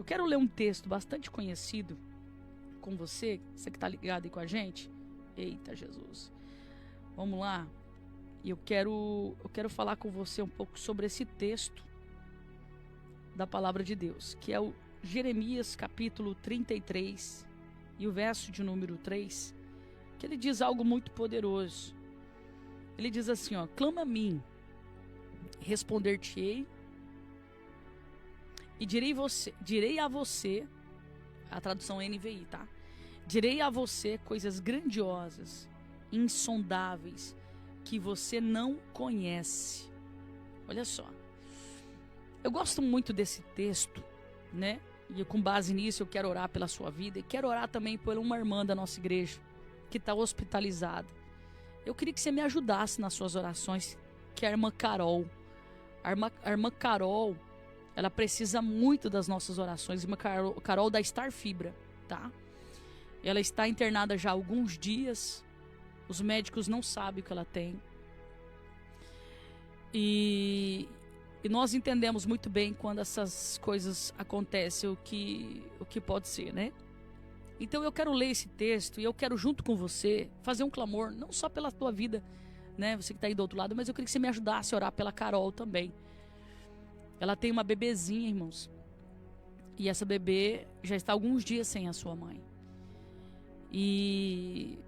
Eu quero ler um texto bastante conhecido com você que está ligado aí com a gente. Eita Jesus, vamos lá. Eu quero falar com você um pouco sobre esse texto da palavra de Deus, que é o Jeremias capítulo 33 e o verso de número 3, que ele diz algo muito poderoso. Ele diz assim, ó: clama a mim, responder-te-ei, e direi a você, a tradução NVI, tá? Direi a você coisas grandiosas, insondáveis, que você não conhece. Olha só, eu gosto muito desse texto, né? E com base nisso eu quero orar pela sua vida e quero orar também por uma irmã da nossa igreja que está hospitalizada. Eu queria que você me ajudasse nas suas orações, que é a irmã Carol. A irmã Carol, ela precisa muito das nossas orações. A irmã Carol da Star Fibra, tá? Ela está internada já há alguns dias. Os médicos não sabem o que ela tem. E nós entendemos muito bem quando essas coisas acontecem, o que pode ser, né? Então eu quero ler esse texto e eu quero, junto com você, fazer um clamor, não só pela tua vida, né? Você que está aí do outro lado, mas eu queria que você me ajudasse a orar pela Carol também. Ela tem uma bebezinha, irmãos. E essa bebê já está há alguns dias sem a sua mãe. E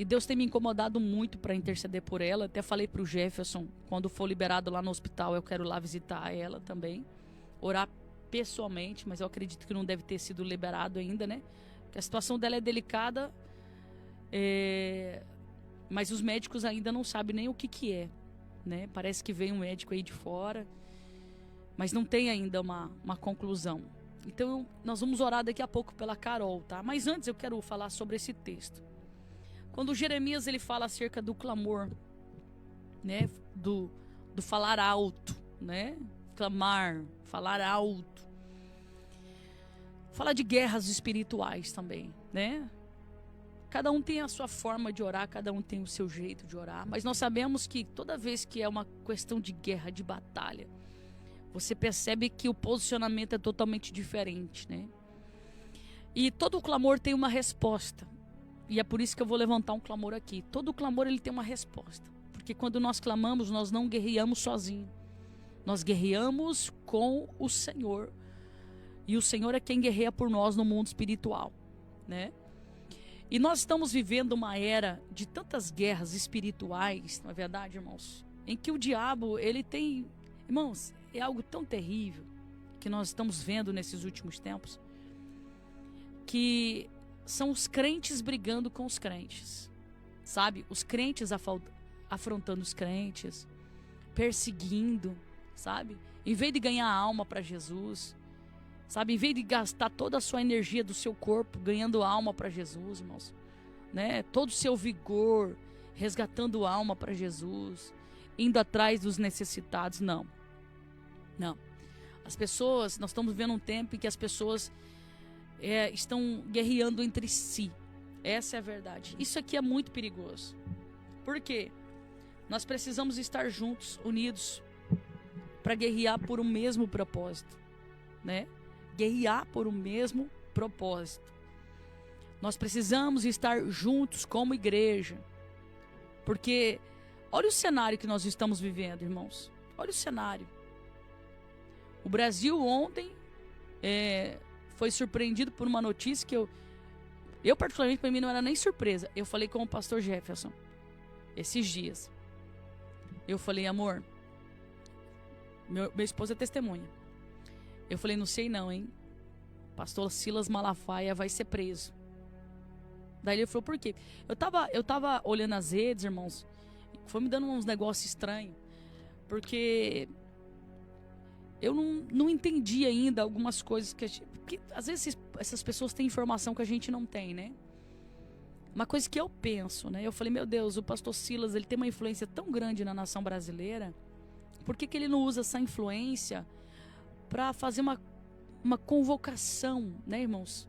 Deus tem me incomodado muito para interceder por ela. Até falei para o Jefferson, quando for liberado lá no hospital, eu quero lá visitar ela também. Orar pessoalmente, mas eu acredito que não deve ter sido liberado ainda, né? Porque a situação dela é delicada, mas os médicos ainda não sabem nem o que é, né? Parece que vem um médico aí de fora, mas não tem ainda uma conclusão. Então nós vamos orar daqui a pouco pela Carol, tá? Mas antes eu quero falar sobre esse texto. Quando Jeremias ele fala acerca do clamor, né? Do falar alto, né? Clamar, falar alto. Fala de guerras espirituais também, né? Cada um tem a sua forma de orar, cada um tem o seu jeito de orar. Mas nós sabemos que toda vez que é uma questão de guerra, de batalha, você percebe que o posicionamento é totalmente diferente, né? E todo clamor tem uma resposta. E é por isso que eu vou levantar um clamor aqui. Todo clamor ele tem uma resposta. Porque quando nós clamamos, nós não guerreamos sozinhos. Nós guerreamos com o Senhor. E o Senhor é quem guerreia por nós no mundo espiritual, né? E nós estamos vivendo uma era de tantas guerras espirituais, não é verdade, irmãos? Em que o diabo, ele tem... Irmãos, é algo tão terrível que nós estamos vendo nesses últimos tempos, que são os crentes brigando com os crentes, sabe? Os crentes afrontando os crentes, perseguindo, sabe? Em vez de ganhar alma para Jesus, sabe? Em vez de gastar toda a sua energia do seu corpo ganhando alma para Jesus, irmãos, né? Todo o seu vigor resgatando alma para Jesus, indo atrás dos necessitados, não. As pessoas, nós estamos vivendo um tempo em que as pessoas estão guerreando entre si. Essa é a verdade. Isso aqui é muito perigoso. Por quê? Nós precisamos estar juntos, unidos, para guerrear por um mesmo propósito, né? Guerrear por um mesmo propósito. Nós precisamos estar juntos como igreja. Porque olha o cenário que nós estamos vivendo, irmãos. Olha o cenário. O Brasil ontem foi surpreendido por uma notícia que eu particularmente, para mim não era nem surpresa. Eu falei com o pastor Jefferson esses dias. Eu falei, amor, meu esposo é testemunha. Eu falei, não sei não, hein? Pastor Silas Malafaia vai ser preso. Daí ele falou, por quê? Eu tava olhando as redes, irmãos, foi me dando uns negócios estranhos, porque eu não entendi ainda algumas coisas porque às vezes essas pessoas têm informação que a gente não tem, né? Uma coisa que eu penso, né? Eu falei, meu Deus, o pastor Silas, ele tem uma influência tão grande na nação brasileira, por que ele não usa essa influência para fazer uma convocação, né, irmãos?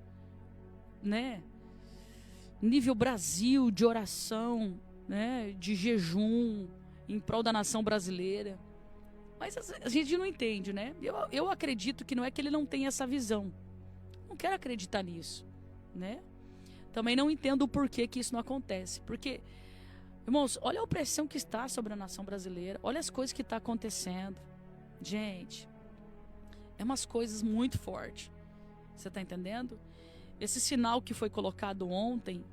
Né? Nível Brasil, de oração, né? De jejum, em prol da nação brasileira. Mas a gente não entende, né? Eu acredito que não é que ele não tem essa visão, Não quero acreditar nisso, né? Também não entendo o porquê que isso não acontece. Porque, irmãos, olha a opressão que está sobre a nação brasileira. Olha as coisas que estão acontecendo. Gente, é umas coisas muito fortes. Você está entendendo? Esse sinal que foi colocado ontem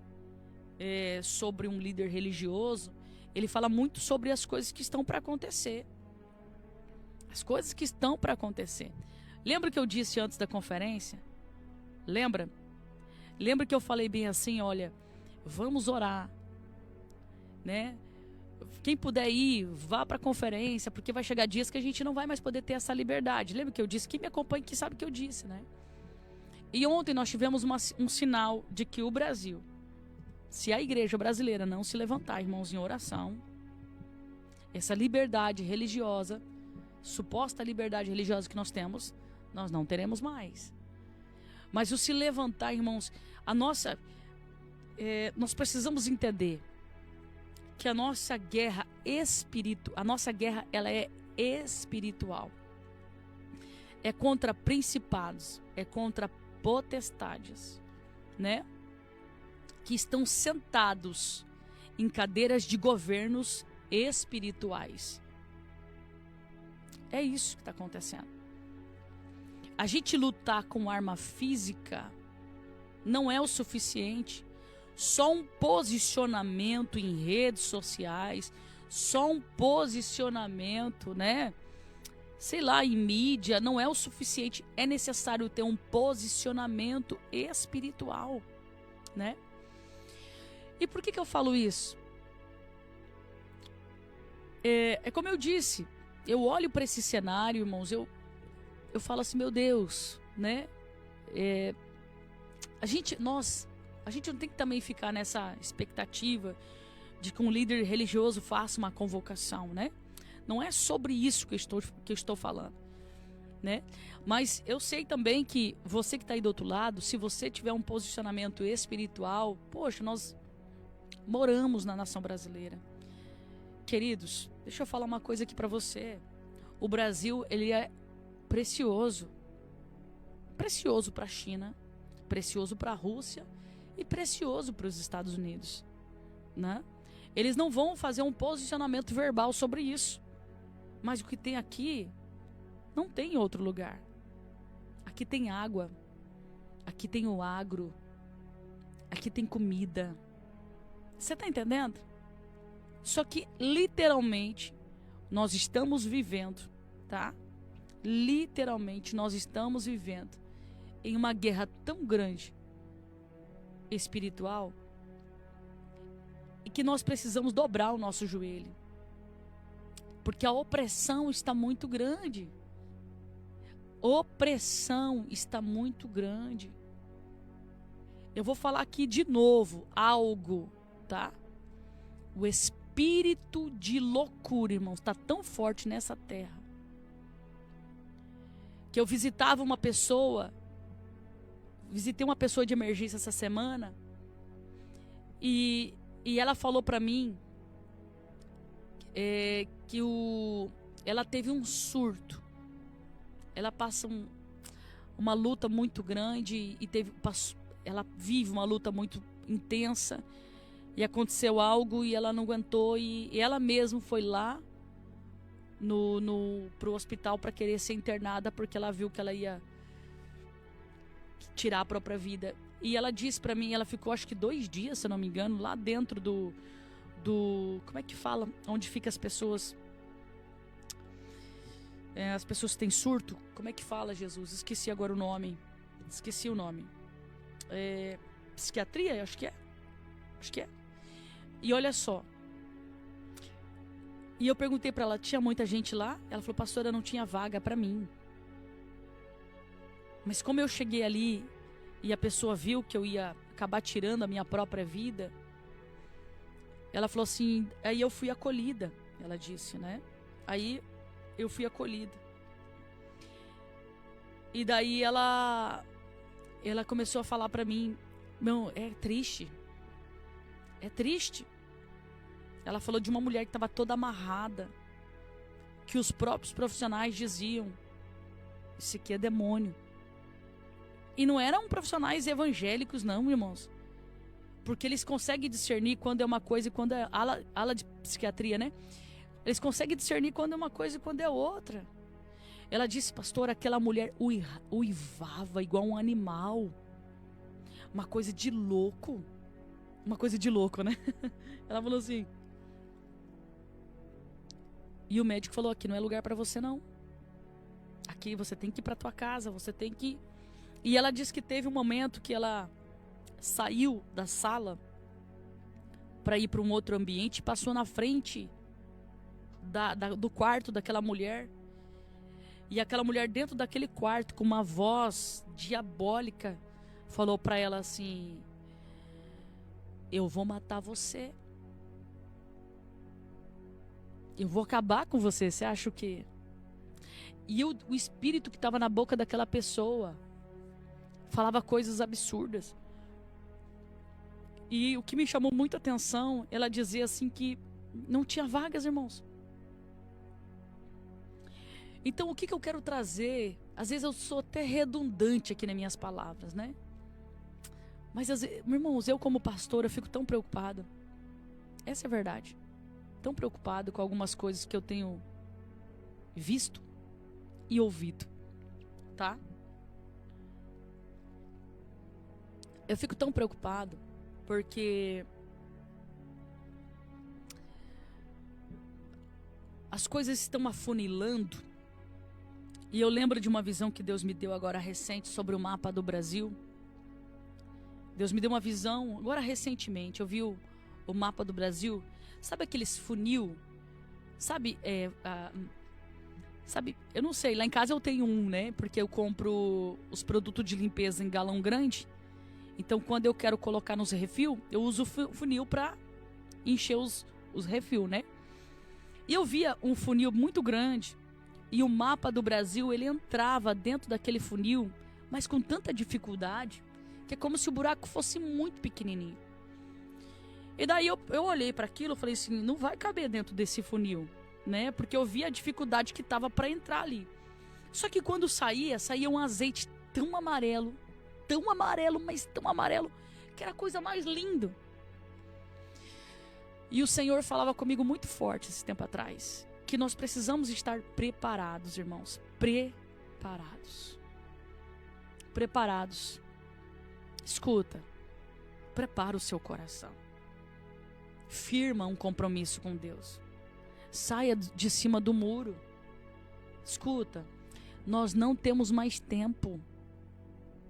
sobre um líder religioso, ele fala muito sobre as coisas que estão para acontecer. As coisas que estão para acontecer. Lembra que eu disse antes da conferência? Lembra? Lembra que eu falei bem assim, olha, vamos orar, né? Quem puder ir, vá para a conferência, porque vai chegar dias que a gente não vai mais poder ter essa liberdade. Lembra que eu disse? Quem me acompanha que sabe que eu disse, né? E ontem nós tivemos um sinal de que o Brasil, se a igreja brasileira não se levantar, irmãos, em oração, essa liberdade religiosa, suposta liberdade religiosa que nós temos, nós não teremos mais. Mas o se levantar, irmãos, nós precisamos entender que a nossa guerra ela é espiritual. É contra principados, é contra potestades, né? Que estão sentados em cadeiras de governos espirituais. É isso que está acontecendo. A gente lutar com arma física não é o suficiente. Só um posicionamento em redes sociais, só um posicionamento, né? Sei lá, em mídia, não é o suficiente. É necessário ter um posicionamento espiritual, né? E por que eu falo isso? É como eu disse, eu olho para esse cenário, irmãos, eu falo assim, meu Deus, né? A gente não tem que também ficar nessa expectativa de que um líder religioso faça uma convocação, né? Não é sobre isso que eu estou falando, né? Mas eu sei também que você que está aí do outro lado, se você tiver um posicionamento espiritual, poxa, nós moramos na nação brasileira. Queridos, deixa eu falar uma coisa aqui para você. O Brasil, ele é precioso para a China, precioso para a Rússia e precioso para os Estados Unidos, né? Eles não vão fazer um posicionamento verbal sobre isso, mas o que tem aqui não tem em outro lugar. Aqui tem água, aqui tem o agro, aqui tem comida. Você está entendendo? Só que literalmente nós estamos vivendo, tá? Literalmente nós estamos vivendo em uma guerra tão grande espiritual e que nós precisamos dobrar o nosso joelho, porque a opressão está muito grande. Opressão está muito grande. Eu vou falar aqui de novo algo, tá? O espírito de loucura, irmãos, está tão forte nessa terra que eu visitei uma pessoa de emergência essa semana e ela falou para mim que ela teve um surto. Ela passa uma luta muito grande ela vive uma luta muito intensa e aconteceu algo e ela não aguentou e ela mesma foi lá pro hospital para querer ser internada porque ela viu que ela ia tirar a própria vida. E ela disse para mim, ela ficou acho que 2 dias, se eu não me engano, lá dentro do como é que fala? Onde fica as pessoas que têm surto. Como é que fala, Jesus? Esqueci agora o nome. Psiquiatria, acho que é. E olha só. E eu perguntei para ela, tinha muita gente lá? Ela falou, pastora, não tinha vaga para mim. Mas como eu cheguei ali e a pessoa viu que eu ia acabar tirando a minha própria vida, ela falou assim, aí eu fui acolhida, ela disse, né? Aí eu fui acolhida. E daí ela começou a falar para mim, não, é triste. Ela falou de uma mulher que estava toda amarrada, que os próprios profissionais diziam, isso aqui é demônio. E não eram profissionais evangélicos, não, irmãos. Porque eles conseguem discernir quando é uma coisa e quando é ala de psiquiatria, né? Eles conseguem discernir quando é uma coisa e quando é outra. Ela disse, pastor, aquela mulher uivava igual um animal. Uma coisa de louco. Uma coisa de louco, né? Ela falou assim. E o médico falou, aqui não é lugar para você, não. Aqui você tem que ir para tua casa, você tem que... E ela disse que teve um momento que ela saiu da sala para ir para um outro ambiente, passou na frente do quarto daquela mulher. E aquela mulher dentro daquele quarto, com uma voz diabólica, falou para ela assim, eu vou matar você. Eu vou acabar com você, você acha o quê? E o espírito que estava na boca daquela pessoa falava coisas absurdas. E o que me chamou muita atenção, ela dizia assim que não tinha vagas, irmãos. Então, o que eu quero trazer? Às vezes eu sou até redundante aqui nas minhas palavras, né? Mas, irmãos, eu como pastor, eu fico tão preocupado. Essa é a verdade. Tão preocupado com algumas coisas que eu tenho visto e ouvido, tá? Eu fico tão preocupado porque as coisas estão afunilando. E eu lembro de uma visão que Deus me deu agora recente sobre o mapa do Brasil. Deus me deu uma visão agora recentemente. Eu vi o mapa do Brasil. Sabe aqueles funil? Sabe, eu não sei, lá em casa eu tenho um, né? Porque eu compro os produtos de limpeza em galão grande. Então, quando eu quero colocar nos refil, eu uso o funil para encher os refil, né? E eu via um funil muito grande. E o mapa do Brasil, ele entrava dentro daquele funil, mas com tanta dificuldade, que é como se o buraco fosse muito pequenininho. E daí eu olhei para aquilo e falei assim, não vai caber dentro desse funil, né? Porque eu vi a dificuldade que tava para entrar ali. Só que quando saía um azeite tão amarelo, mas tão amarelo, que era a coisa mais linda. E o Senhor falava comigo muito forte esse tempo atrás, que nós precisamos estar preparados, irmãos. Preparados. Escuta, prepara o seu coração. Firma um compromisso com Deus. Saia de cima do muro. Escuta, nós não temos mais tempo.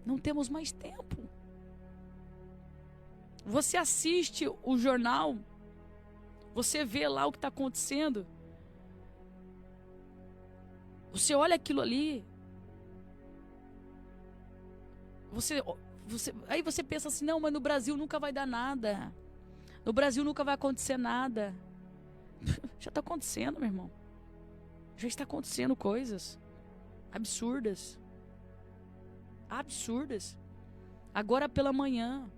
Não temos mais tempo. Você assiste o jornal, você vê lá o que está acontecendo. Você olha aquilo ali, aí você pensa assim, não, mas no Brasil nunca vai dar nada. No Brasil nunca vai acontecer nada. Já está acontecendo, meu irmão. Já está acontecendo coisas absurdas. Agora pela manhã,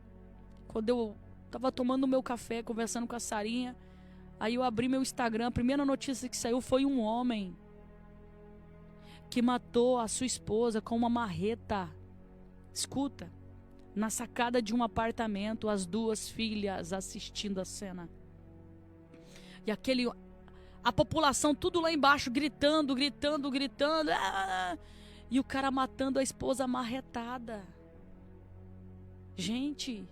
quando eu estava tomando meu café, conversando com a Sarinha, aí eu abri meu Instagram, a primeira notícia que saiu foi um homem que matou a sua esposa com uma marreta. Escuta, na sacada de um apartamento, as duas filhas assistindo a cena. E a população tudo lá embaixo gritando. E o cara matando a esposa marretada. Gente,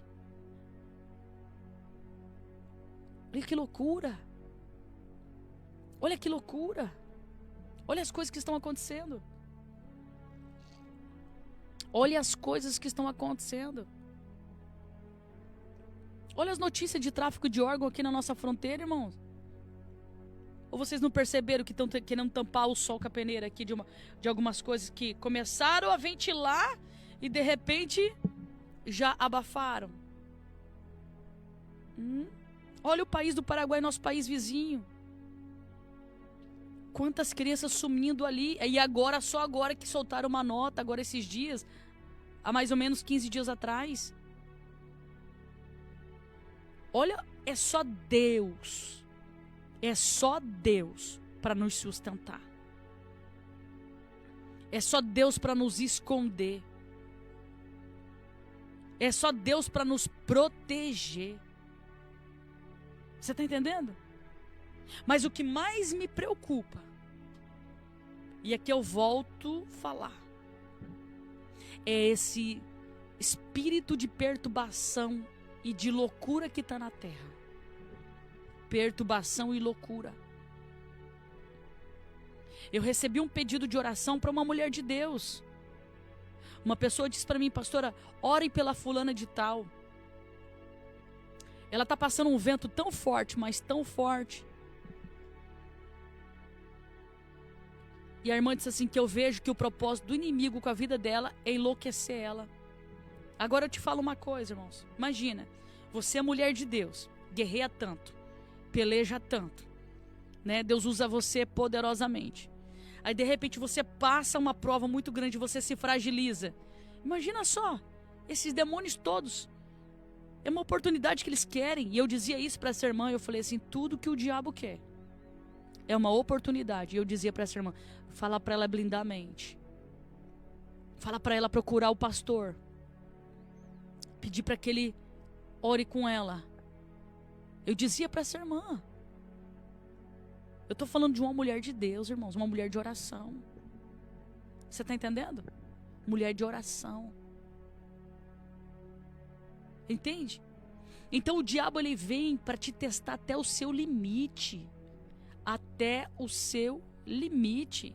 olha que loucura. Olha as coisas que estão acontecendo. Olha as notícias de tráfico de órgão aqui na nossa fronteira, irmãos. Ou vocês não perceberam que estão querendo tampar o sol com a peneira aqui de algumas coisas que começaram a ventilar e de repente já abafaram? Olha o país do Paraguai, nosso país vizinho. Quantas crianças sumindo ali. E agora, só agora que soltaram uma nota, agora esses dias, há mais ou menos 15 dias atrás. Olha, é só Deus para nos sustentar. É só Deus para nos esconder. É só Deus para nos proteger. Você está entendendo? Mas o que mais me preocupa, e aqui eu volto a falar, é esse espírito de perturbação e de loucura que está na terra. Perturbação e loucura. Eu recebi um pedido de oração para uma mulher de Deus. Uma pessoa disse para mim: pastora, ore pela fulana de tal. Ela está passando um vento tão forte, mas tão forte. E a irmã disse assim, que eu vejo que o propósito do inimigo com a vida dela é enlouquecer ela. Agora eu te falo uma coisa, irmãos. Imagina, você é mulher de Deus, guerreia tanto, peleja tanto, né? Deus usa você poderosamente. Aí de repente você passa uma prova muito grande, você se fragiliza. Imagina só, esses demônios todos. É uma oportunidade que eles querem. E eu dizia isso para essa irmã, eu falei assim, tudo que o diabo quer é uma oportunidade. E eu dizia para essa irmã, fala para ela blindar a mente. Fala para ela procurar o pastor. Pedir para que ele ore com ela. Eu dizia para essa irmã. Eu estou falando de uma mulher de Deus, irmãos. Uma mulher de oração. Você está entendendo? Mulher de oração. Entende? Então o diabo ele vem para te testar até o seu limite. Até o seu limite.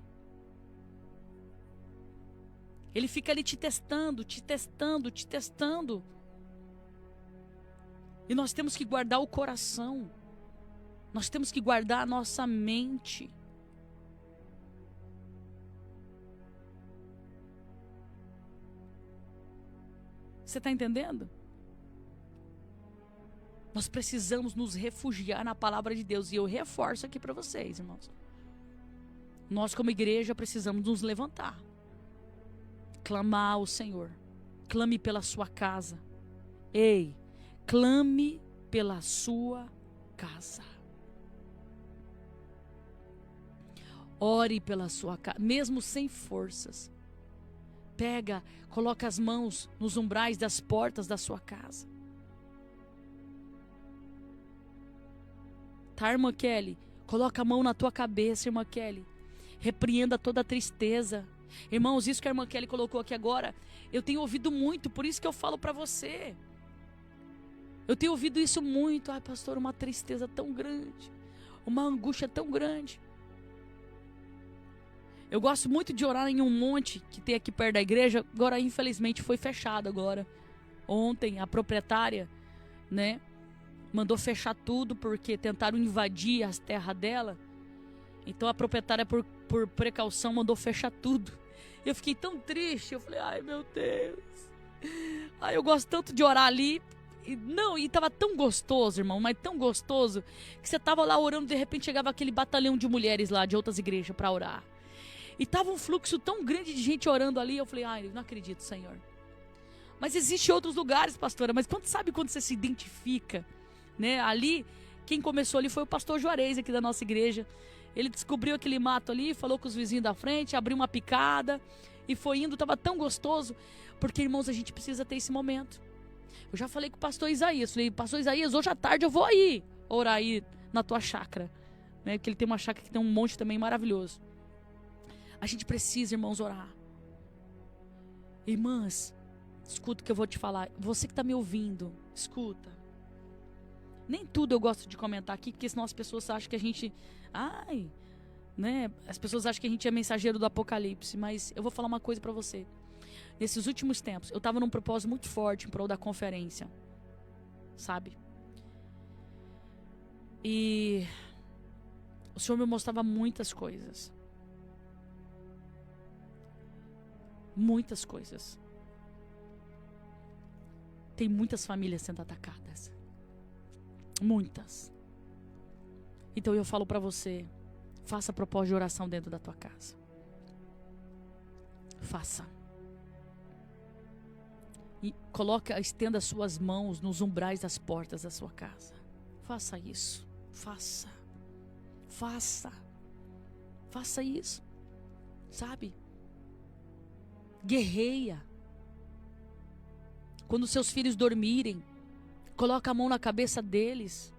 Ele fica ali te testando, te testando, te testando. E nós temos que guardar o coração. Nós temos que guardar a nossa mente. Você está entendendo? Nós precisamos nos refugiar na palavra de Deus. E eu reforço aqui para vocês, irmãos. Nós como igreja precisamos nos levantar. Clamar ao Senhor. Clame pela sua casa. Ei, clame pela sua casa. Ore pela sua casa, mesmo sem forças. Pega, coloca as mãos nos umbrais das portas da sua casa. Tá, irmã Kelly? Coloca a mão na tua cabeça, irmã Kelly. Repreenda toda a tristeza. Irmãos, isso que a irmã Kelly colocou aqui agora, eu tenho ouvido muito, por isso que eu falo para você. Eu tenho ouvido isso muito. Ai, pastor, uma tristeza tão grande. Uma angústia tão grande. Eu gosto muito de orar em um monte que tem aqui perto da igreja. Agora, infelizmente, foi fechado agora. Ontem, a proprietária, né, mandou fechar tudo porque tentaram invadir as terras dela. Então, a proprietária, por precaução, mandou fechar tudo. Eu fiquei tão triste. Eu falei, ai, meu Deus. Ai, eu gosto tanto de orar ali. E tava tão gostoso, irmão, mas tão gostoso, que você tava lá orando, de repente chegava aquele batalhão de mulheres lá, de outras igrejas, para orar. E tava um fluxo tão grande de gente orando ali, eu falei, ai, não acredito, Senhor. Mas existem outros lugares, pastora, mas sabe quando você se identifica, né? Ali, quem começou ali foi o pastor Juarez aqui da nossa igreja. Ele descobriu aquele mato ali, falou com os vizinhos da frente, abriu uma picada e foi indo, tava tão gostoso, porque, irmãos, a gente precisa ter esse momento. Eu já falei com o pastor Isaías, falei, pastor Isaías, hoje à tarde eu vou aí, orar aí na tua chácara, né? Porque ele tem uma chácara que tem um monte também maravilhoso. A gente precisa, irmãos, orar. Irmãs, escuta o que eu vou te falar. Você que está me ouvindo, escuta. Nem tudo eu gosto de comentar aqui, porque senão as pessoas acham que a gente... Ai, né? As pessoas acham que a gente é mensageiro do Apocalipse, mas eu vou falar uma coisa para você. Nesses últimos tempos, eu estava num propósito muito forte em prol da conferência, sabe? E o Senhor me mostrava muitas coisas. Muitas coisas. Tem muitas famílias sendo atacadas. Muitas. Então eu falo para você, faça propósito de oração dentro da tua casa. Faça. E estenda as suas mãos nos umbrais das portas da sua casa. Faça isso. Faça. Faça. Faça isso. Sabe? Guerreia. Quando seus filhos dormirem, coloca a mão na cabeça deles.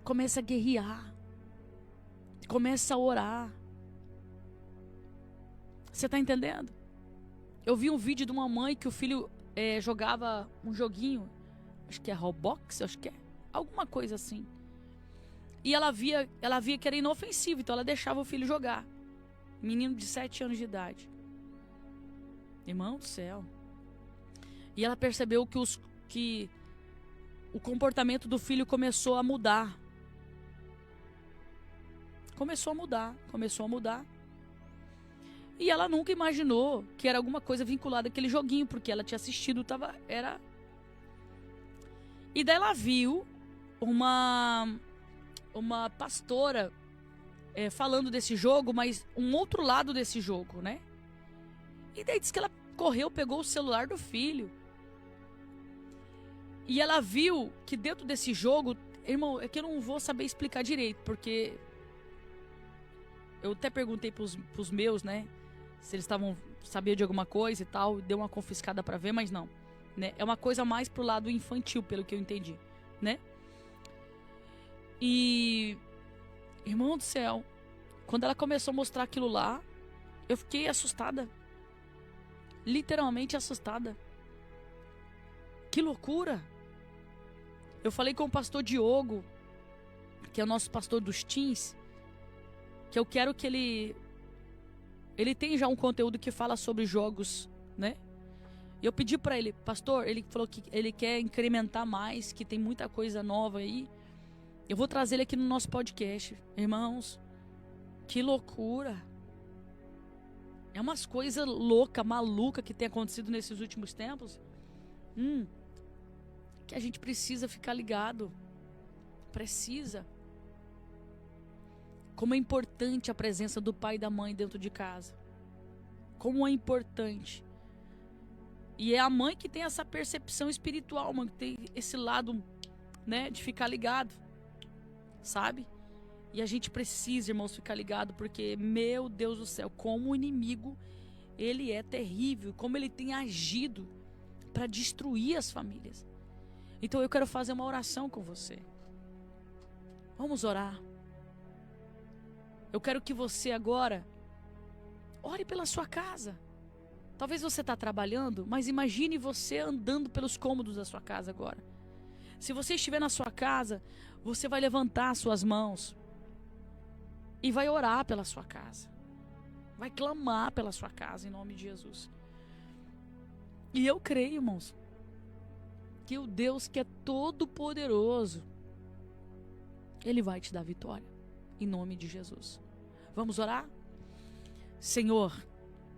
Começa a guerrear. Começa a orar. Você está entendendo? Eu vi um vídeo de uma mãe que o filho jogava um joguinho. Acho que é Roblox, acho que é. Alguma coisa assim. E ela via que era inofensivo, então ela deixava o filho jogar. Menino de 7 anos de idade. Irmão do céu. E ela percebeu que o comportamento do filho começou a mudar. Começou a mudar. E ela nunca imaginou que era alguma coisa vinculada àquele joguinho, porque ela tinha assistido, era... E daí ela viu uma pastora falando desse jogo, mas um outro lado desse jogo, né? E daí disse que ela correu, pegou o celular do filho. E ela viu que dentro desse jogo, irmão, é que eu não vou saber explicar direito, porque eu até perguntei pros meus, né? Se eles sabiam de alguma coisa e tal, deu uma confiscada pra ver, mas não, né? É uma coisa mais pro lado infantil, pelo que eu entendi, né? E, irmão do céu, quando ela começou a mostrar aquilo lá, eu fiquei assustada. Literalmente assustada. Que loucura! Eu falei com o pastor Diogo, que é o nosso pastor dos teens, que eu quero que ele tem já um conteúdo que fala sobre jogos, né? E eu pedi pra ele, pastor, ele falou que ele quer incrementar mais, que tem muita coisa nova aí. Eu vou trazer ele aqui no nosso podcast. Irmãos, que loucura. É umas coisas loucas, malucas que tem acontecido nesses últimos tempos. Que a gente precisa ficar ligado. Precisa. Como é importante a presença do pai e da mãe dentro de casa. Como é importante. E é a mãe que tem essa percepção espiritual, mãe, que tem esse lado, né, de ficar ligado. Sabe? E a gente precisa, irmãos, ficar ligado, porque, meu Deus do céu, como o inimigo, ele é terrível, como ele tem agido para destruir as famílias. Então eu quero fazer uma oração com você. Vamos orar. Eu quero que você agora ore pela sua casa. Talvez você está trabalhando, mas imagine você andando pelos cômodos da sua casa agora. Se você estiver na sua casa, você vai levantar as suas mãos e vai orar pela sua casa. Vai clamar pela sua casa em nome de Jesus. E eu creio, irmãos, que o Deus que é todo poderoso, Ele vai te dar vitória em nome de Jesus. Vamos orar? Senhor,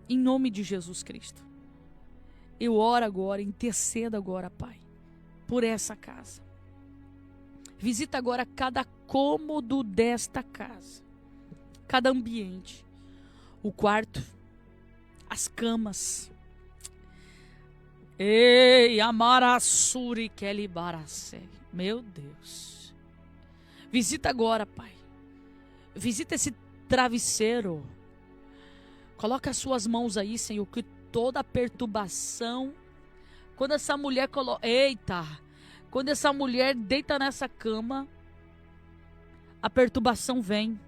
em nome de Jesus Cristo, eu oro agora, intercedo agora, Pai, por essa casa. Visita agora cada cômodo desta casa, cada ambiente, o quarto, as camas. Ei, amarassuri kelibarase. Meu Deus. Visita agora, Pai. Visita esse travesseiro. Coloca as suas mãos aí, Senhor, que toda perturbação, quando essa mulher quando essa mulher deita nessa cama, a perturbação vem.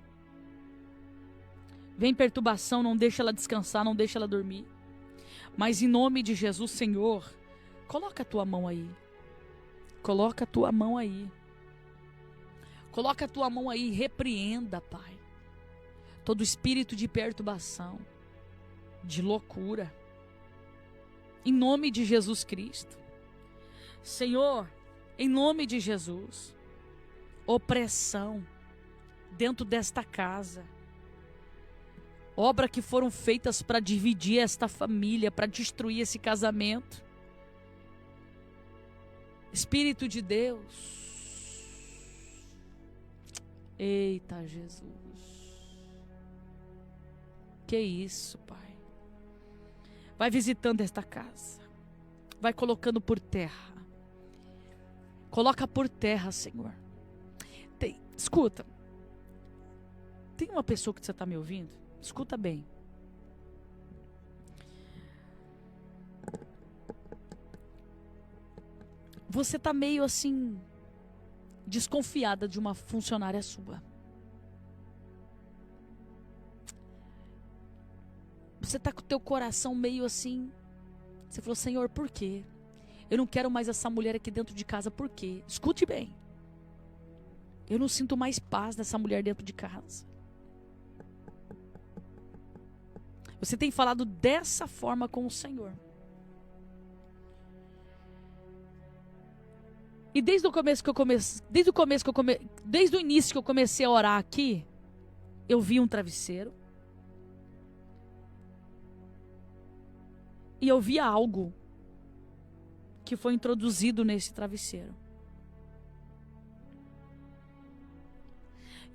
Vem perturbação, não deixa ela descansar, não deixa ela dormir. Mas em nome de Jesus, Senhor, coloca a tua mão aí. Coloca a tua mão aí. Coloca a tua mão aí, repreenda, Pai, todo espírito de perturbação, de loucura. Em nome de Jesus Cristo. Senhor, em nome de Jesus, opressão dentro desta casa, obra que foram feitas para dividir esta família, para destruir esse casamento. Espírito de Deus. Eita, Jesus. Que isso, Pai. Vai visitando esta casa. Vai colocando por terra. Coloca por terra, Senhor. Escuta. Tem uma pessoa que você está me ouvindo? Escuta bem. você tá meio assim, desconfiada de uma funcionária sua. Você tá com o teu coração meio assim. Você falou, Senhor, por quê? Eu não quero mais essa mulher aqui dentro de casa, por quê? Escute bem. Eu não sinto mais paz dessa mulher dentro de casa. Você tem falado dessa forma com o Senhor. E desde o início que eu comecei a orar aqui, eu vi um travesseiro. E eu vi algo que foi introduzido nesse travesseiro.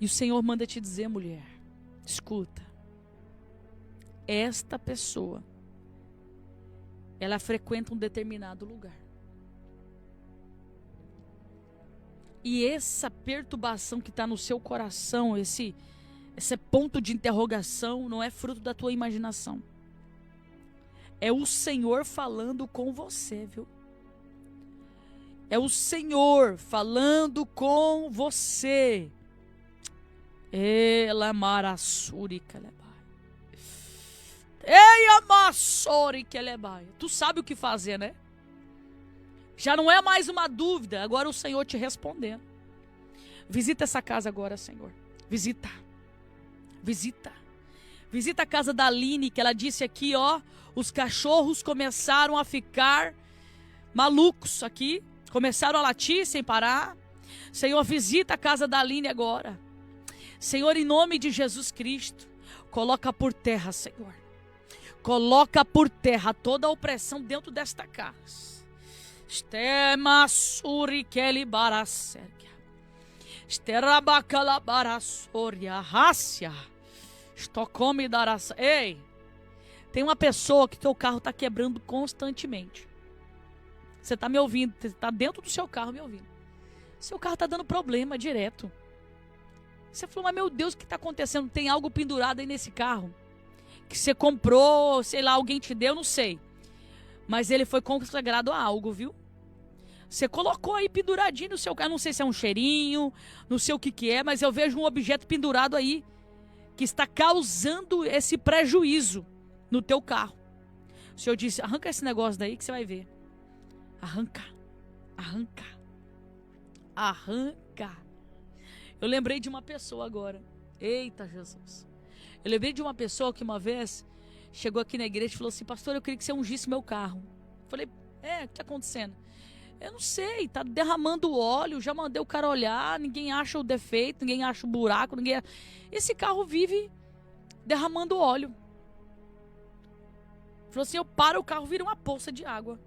E o Senhor manda te dizer, mulher, escuta, esta pessoa, ela frequenta um determinado lugar. E essa perturbação que está no seu coração, esse ponto de interrogação, não é fruto da tua imaginação. É o Senhor falando com você, viu? É o Senhor falando com você. Ela marassuri kelebai. Ei, amassori kelebai. Tu sabe o que fazer, né? Já não é mais uma dúvida, agora o Senhor te respondendo. Visita essa casa agora, Senhor. Visita. Visita. Visita a casa da Aline, que ela disse aqui, ó. Os cachorros começaram a ficar malucos aqui. Começaram a latir sem parar. Senhor, visita a casa da Aline agora. Senhor, em nome de Jesus Cristo, coloca por terra, Senhor. Coloca por terra toda a opressão dentro desta casa. Estemassuri kelibarasergia. Esterabacalabarasoria. Rácia. Estocome darassa. Ei, tem uma pessoa que teu carro está quebrando constantemente. Você está me ouvindo, você está dentro do seu carro me ouvindo. Seu carro está dando problema direto. Você falou, mas meu Deus, o que está acontecendo? Tem algo pendurado aí nesse carro? Que você comprou, sei lá, alguém te deu, não sei. Mas ele foi consagrado a algo, viu? Você colocou aí penduradinho no seu carro. Não sei se é um cheirinho, não sei o que é, mas eu vejo um objeto pendurado aí que está causando esse prejuízo no teu carro. O Senhor disse, arranca esse negócio daí que você vai ver. Arranca, arranca, arranca. Eu lembrei de uma pessoa agora. Eita, Jesus. Eu lembrei de uma pessoa que uma vez chegou aqui na igreja e falou assim, pastor, eu queria que você ungisse meu carro. Eu falei, o que está acontecendo? Eu não sei, tá derramando óleo, já mandei o cara olhar, ninguém acha o defeito, ninguém acha o buraco, ninguém... Esse carro vive derramando óleo. Falou assim, eu paro o carro, vira uma poça de água.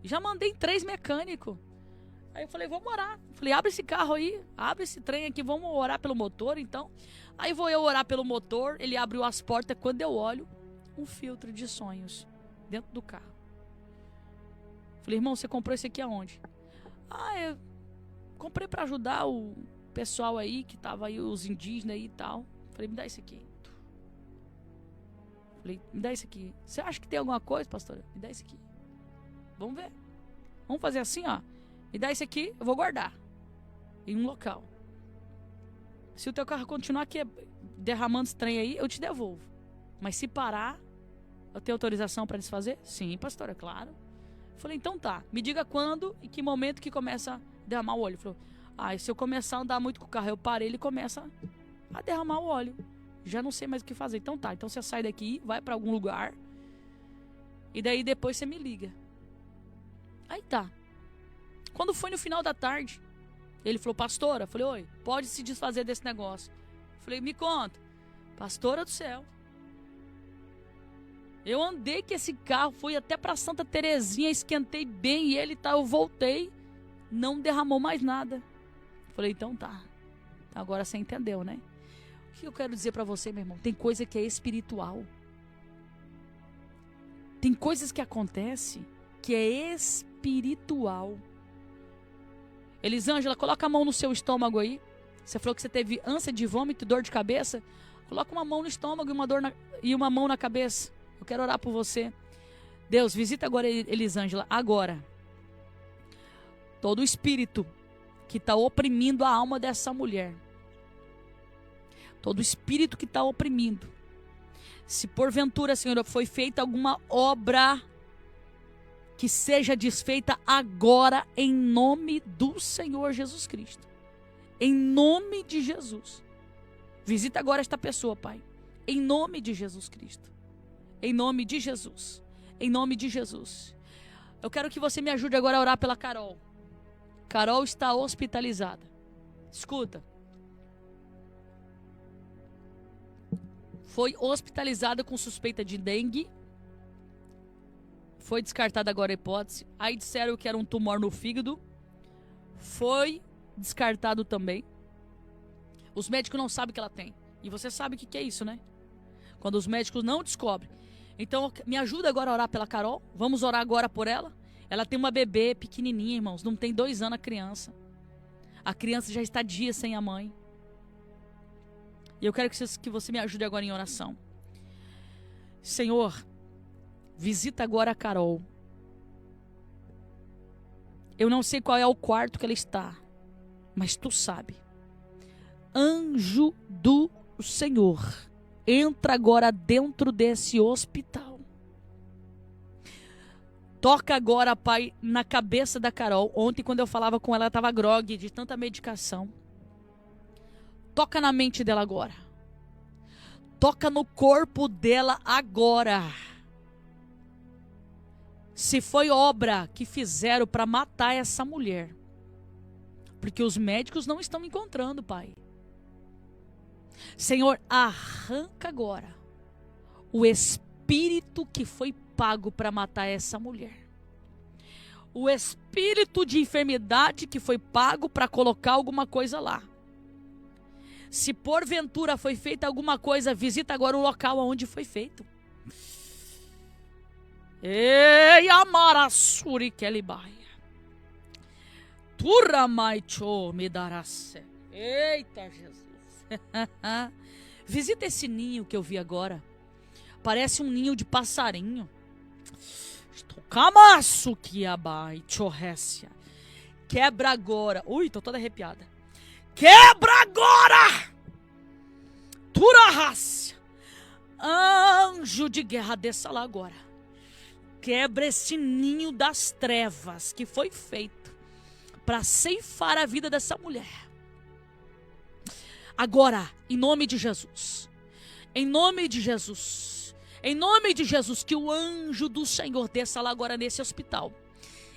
Já mandei em 3 mecânicos. Aí eu falei, vamos orar. Falei, abre esse carro aí, abre esse trem aqui, vamos orar pelo motor, então. Aí vou eu orar pelo motor, ele abriu as portas, quando eu olho, um filtro de sonhos dentro do carro. Falei, irmão, você comprou esse aqui aonde? Eu comprei para ajudar o pessoal aí, que tava aí, os indígenas aí e tal. Falei, me dá esse aqui. Falei, me dá esse aqui. Você acha que tem alguma coisa, pastor? Me dá esse aqui. Vamos ver. Vamos fazer assim, ó. Me dá esse aqui, eu vou guardar. Em um local. Se o teu carro continuar aqui derramando esse trem aí, eu te devolvo. Mas se parar, eu tenho autorização para desfazer? Sim, pastor, é claro. Falei, então tá. Me diga quando e que momento que começa a derramar o óleo. Falou, se eu começar a andar muito com o carro, eu parei, ele começa a derramar o óleo. Já não sei mais o que fazer. Então tá, então você sai daqui, vai para algum lugar. E daí depois você me liga. Aí tá. Quando foi no final da tarde, ele falou, pastora, falei, oi, pode se desfazer desse negócio. Falei, me conta. Pastora do céu. Eu andei com esse carro, fui até pra Santa Terezinha, esquentei bem e ele tá, eu voltei, não derramou mais nada. Falei, então tá. Agora você entendeu, né? O que eu quero dizer pra você, meu irmão? Tem coisa que é espiritual. Tem coisas que acontecem que é espiritual. Elisângela, coloca a mão no seu estômago aí. Você falou que você teve ânsia de vômito e dor de cabeça. Coloca uma mão no estômago e uma mão na cabeça. Eu quero orar por você. Deus, visita agora Elisângela. Agora. todo espírito que está oprimindo a alma dessa mulher, todo espírito que está oprimindo, se porventura, Senhor, foi feita alguma obra, que seja desfeita agora em nome do Senhor Jesus Cristo. Em nome de Jesus. Visita agora esta pessoa, Pai. Em nome de Jesus Cristo. Em nome de Jesus. Em nome de Jesus. Eu quero que você me ajude agora a orar pela Carol. Carol está hospitalizada. Escuta. Foi hospitalizada com suspeita de dengue. Foi descartada agora a hipótese. Aí disseram que era um tumor no fígado. Foi descartado também. Os médicos não sabem o que ela tem. E você sabe o que é isso, né? Quando os médicos não descobrem. Então, me ajuda agora a orar pela Carol. Vamos orar agora por ela. Ela tem uma bebê pequenininha, irmãos. Não tem 2 anos a criança. A criança já está dias sem a mãe. E eu quero que você me ajude agora em oração. Senhor, visita agora a Carol. Eu não sei qual é o quarto que ela está, mas tu sabe. Anjo do Senhor, entra agora dentro desse hospital. Toca agora, Pai, na cabeça da Carol. Ontem, quando eu falava com ela, ela estava grogue de tanta medicação. Toca na mente dela agora. Toca no corpo dela agora. Se foi obra que fizeram para matar essa mulher. Porque os médicos não estão encontrando, Pai. Senhor, arranca agora o espírito que foi pago para matar essa mulher. O espírito de enfermidade que foi pago para colocar alguma coisa lá. Se porventura foi feita alguma coisa, visita agora o local onde foi feito. Ei, amarassuri kelibaia. Turamaicho me darás. Eita, Jesus. Visita esse ninho que eu vi agora. Parece um ninho de passarinho. Camaço que abai, chorrécia. Quebra agora. Ui, tô toda arrepiada. Quebra agora! Turarrácia. Anjo de guerra, desça lá agora. Quebra esse ninho das trevas que foi feito para ceifar a vida dessa mulher. Agora, em nome de Jesus. Em nome de Jesus. Em nome de Jesus, que o anjo do Senhor desça lá agora nesse hospital.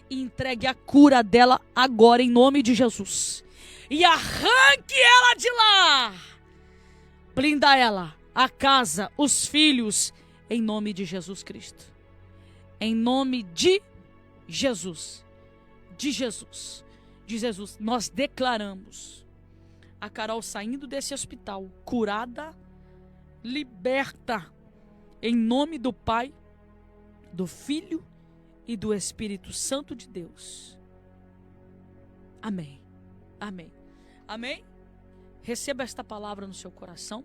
E entregue a cura dela agora, em nome de Jesus. E arranque ela de lá. Blinda ela, a casa, os filhos, em nome de Jesus Cristo. Em nome de Jesus. De Jesus. De Jesus. Nós declaramos a Carol saindo desse hospital, curada, liberta, em nome do Pai, do Filho e do Espírito Santo de Deus. Amém. Amém. Amém? Receba esta palavra no seu coração.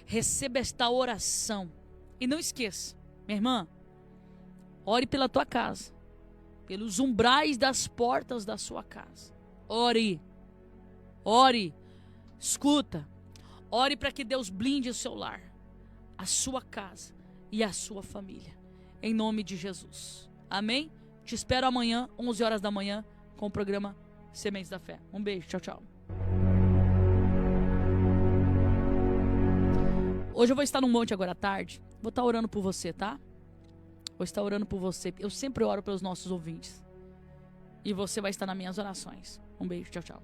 Receba esta oração. E não esqueça, minha irmã, ore pela tua casa, pelos umbrais das portas da sua casa. Ore. Ore. Escuta. Ore para que Deus blinde o seu lar, a sua casa e a sua família. Em nome de Jesus. Amém? Te espero amanhã, 11 horas da manhã, com o programa Sementes da Fé. Um beijo. Tchau, tchau. Hoje eu vou estar num monte agora à tarde. Vou estar orando por você, tá? Vou estar orando por você. Eu sempre oro pelos nossos ouvintes. E você vai estar nas minhas orações. Um beijo. Tchau, tchau.